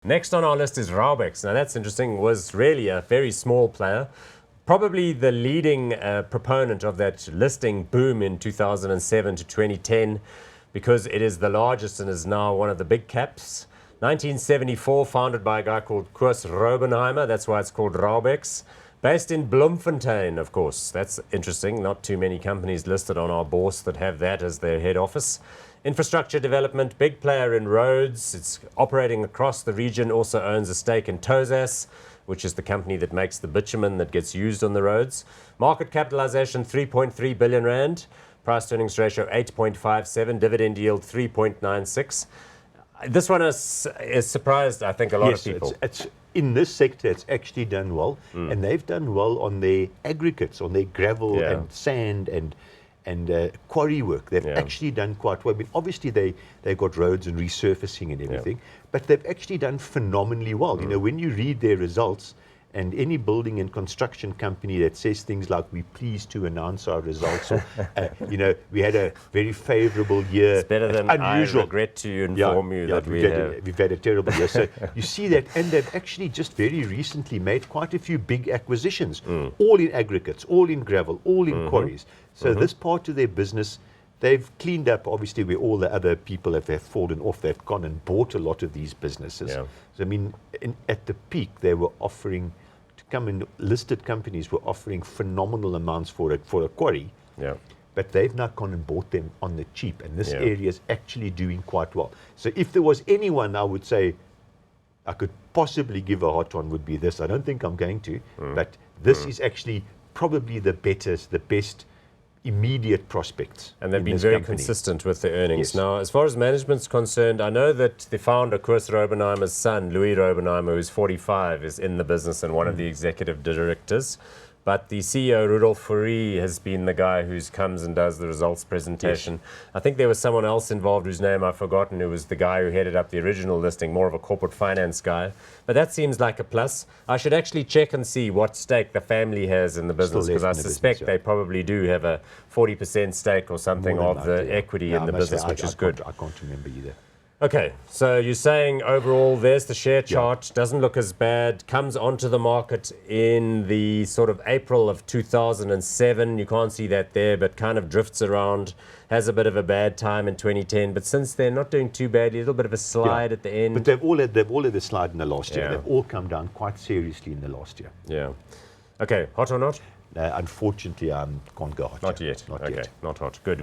Next on our list is Raubex. Now that's interesting, was really a very small player. Probably the leading proponent of that listing boom in 2007 to 2010 because it is the largest and is now one of the big caps. 1974, founded by a guy called Koos Raubenheimer. That's why it's called Raubex. Based in Bloemfontein, of course. That's interesting. Not too many companies listed on our bourse that have that as their head office. Infrastructure development, big player in roads. It's operating across the region, also owns a stake in Tosas, which is the company that makes the bitumen that gets used on the roads. Market capitalization, 3.3 billion rand. Price to earnings ratio, 8.57. Dividend yield, 3.96. This one is surprised, I think, a lot of people. It's in this sector, it's actually done well, and they've done well on their aggregates, on their gravel and sand and quarry work. They've actually done quite well. I mean, obviously they got roads and resurfacing and everything, but they've actually done phenomenally well. You know, when you read their results, and any building and construction company that says things like, we're pleased to announce our results, or, you know, we had a very favorable year. It's better than unusual. I regret to inform you that we've had a terrible year. So you see that, and they've actually just very recently made quite a few big acquisitions, all in aggregates, all in gravel, all in quarries. So this part of their business, they've cleaned up, obviously, where all the other people have fallen off. They've gone and bought a lot of these businesses. So, I mean, at the peak, they were offering, to come in, listed companies were offering phenomenal amounts for a quarry. But they've now gone and bought them on the cheap. And this area is actually doing quite well. So if there was anyone I would say I could possibly give a hot one, would be this. I don't think I'm going to. But this is actually probably the best immediate prospects. And they've been very consistent with the earnings. Now, as far as management's concerned, I know that the founder, Koos Raubenheimer's son, Louis Raubenheimer, who's 45, is in the business and one of the executive directors. But the CEO, Rudolf Fourie, has been the guy who comes and does the results presentation. I think there was someone else involved whose name I've forgotten, who was the guy who headed up the original listing, more of a corporate finance guy. But that seems like a plus. I should actually check and see what stake the family has in the business, because I suspect they probably do have a 40% stake or something of the equity in the business, which is good. I can't remember either. Okay, so you're saying overall there's the share chart, doesn't look as bad, comes onto the market in the sort of April of 2007. You can't see that there, but kind of drifts around, has a bit of a bad time in 2010. But since they're not doing too badly, a little bit of a slide at the end. But they've all had a slide in the last year. They've all come down quite seriously in the last year. Yeah. Okay, hot or not? Unfortunately, I can't go hot. Not yet. Not yet. Not hot. Good.